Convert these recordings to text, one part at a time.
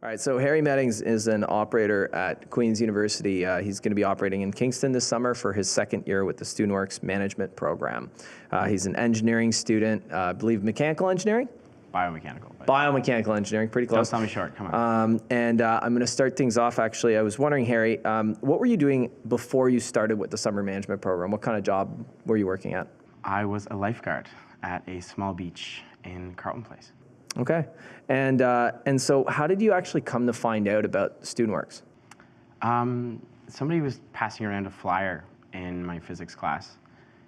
All right, so Harry Meddings is an operator at Queen's University. He's going to be operating in Kingston this summer for his second year with the StudentWorks management program. He's an engineering student, I believe mechanical engineering? Biomechanical. Biomechanical engineering, pretty close. Don't sell me short, come on. I'm going to start things off, actually. I was wondering, Harry, what were you doing before you started with the summer management program? What kind of job were you working at? I was a lifeguard at a small beach in Carlton Place. Okay. And so how did you actually come to find out about StudentWorks? Somebody was passing around a flyer in my physics class,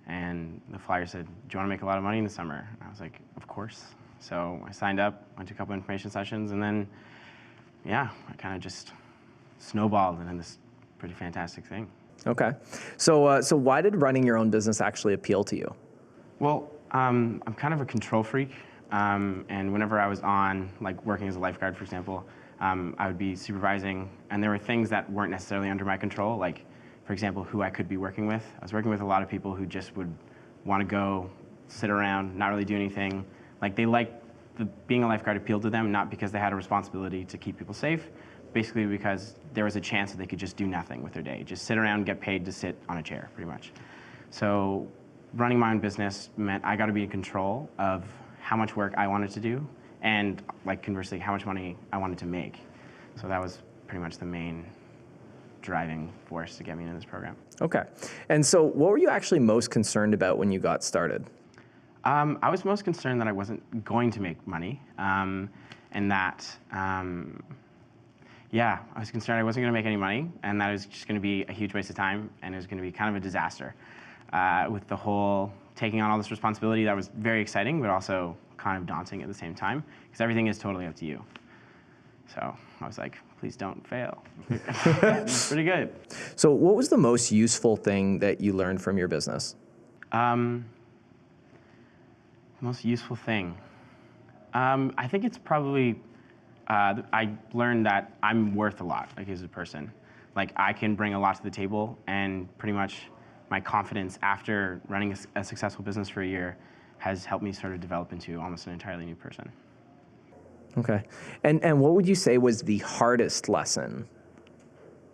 and the flyer said, "Do you want to make a lot of money in the summer?" And I was like, "Of course." So I signed up, went to a couple information sessions, and then, yeah, I kind of just snowballed into this pretty fantastic thing. Okay. So why did running your own business actually appeal to you? Well, I'm kind of a control freak. And whenever I was on, like working as a lifeguard, for example, I would be supervising, and there were things that weren't necessarily under my control, like, for example, who I could be working with. I was working with a lot of people who just would want to go sit around, not really do anything. Like, they liked being a lifeguard appealed to them, not because they had a responsibility to keep people safe, basically because there was a chance that they could just do nothing with their day, just sit around, get paid to sit on a chair, pretty much. So running my own business meant I got to be in control of how much work I wanted to do, and like conversely, how much money I wanted to make. So that was pretty much the main driving force to get me into this program. Okay. And so what were you actually most concerned about when you got started? I was most concerned that I wasn't going to make money, and that, yeah, I was concerned I wasn't going to make any money, and that it was just going to be a huge waste of time, and it was going to be kind of a disaster. With the whole taking on all this responsibility, that was very exciting, but also kind of daunting at the same time, because everything is totally up to you. So I was like, please don't fail. It's pretty good. So what was the most useful thing that you learned from your business? Most useful thing. I think it's probably, I learned that I'm worth a lot, like, as a person. Like, I can bring a lot to the table, and pretty much my confidence after running a successful business for a year has helped me sort of develop into almost an entirely new person. Okay. And what would you say was the hardest lesson?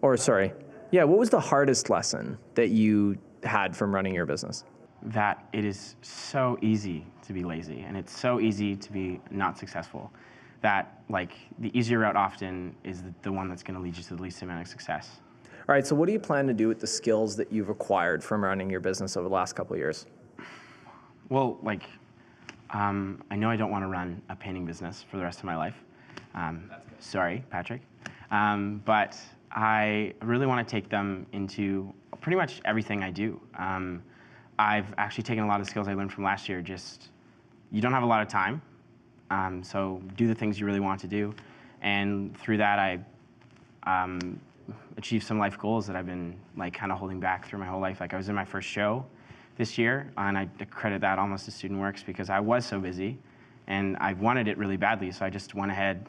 Or sorry, yeah, what was the hardest lesson that you had from running your business? That it is so easy to be lazy, and it's so easy to be not successful, that like the easier route often is the one that's going to lead you to the least amount of success. All right, so what do you plan to do with the skills that you've acquired from running your business over the last couple of years? Well, like, I know I don't want to run a painting business for the rest of my life. Sorry, Patrick. But I really want to take them into pretty much everything I do. I've actually taken a lot of skills I learned from last year. Just, you don't have a lot of time, so do the things you really want to do. And through that, I achieved some life goals that I've been like kind of holding back through my whole life. Like, I was in my first show this year, and I credit that almost to StudentWorks because I was so busy, and I wanted it really badly. So I just went ahead,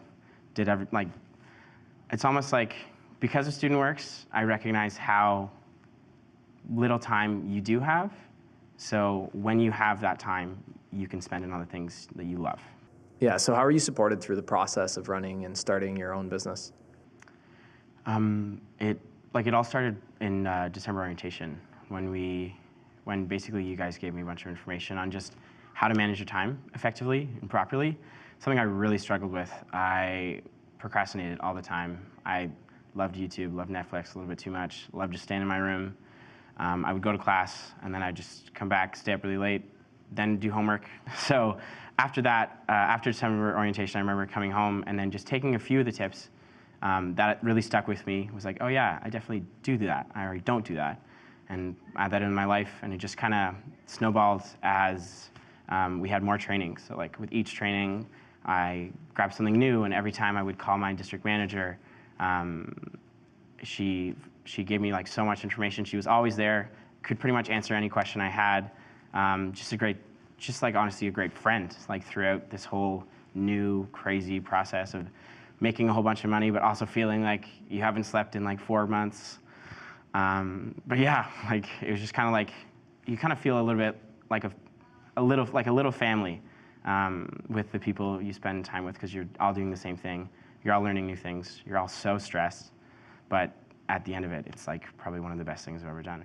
did it's almost like because of StudentWorks, I recognize how little time you do have. So when you have that time, you can spend it on the things that you love. Yeah. So how are you supported through the process of running and starting your own business? It all started in December orientation when basically you guys gave me a bunch of information on just how to manage your time effectively and properly. Something I really struggled with. I procrastinated all the time. I loved YouTube, loved Netflix a little bit too much, loved just staying in my room. I would go to class, and then I'd just come back, stay up really late, then do homework. So after that, after December orientation, I remember coming home and then just taking a few of the tips that really stuck with me. Was like, oh yeah, I definitely do that. I already don't do that. And add that in my life, and it just kind of snowballed as we had more training. So like with each training, I grabbed something new, and every time I would call my district manager, she gave me like so much information. She was always there, could pretty much answer any question I had. Just like honestly a great friend, like throughout this whole new crazy process of making a whole bunch of money, but also feeling like you haven't slept in like 4 months. But yeah, like it was just kind of like you kind of feel a little bit like a little family with the people you spend time with, because you're all doing the same thing. You're all learning new things. You're all so stressed. But at the end of it, it's like probably one of the best things I've ever done.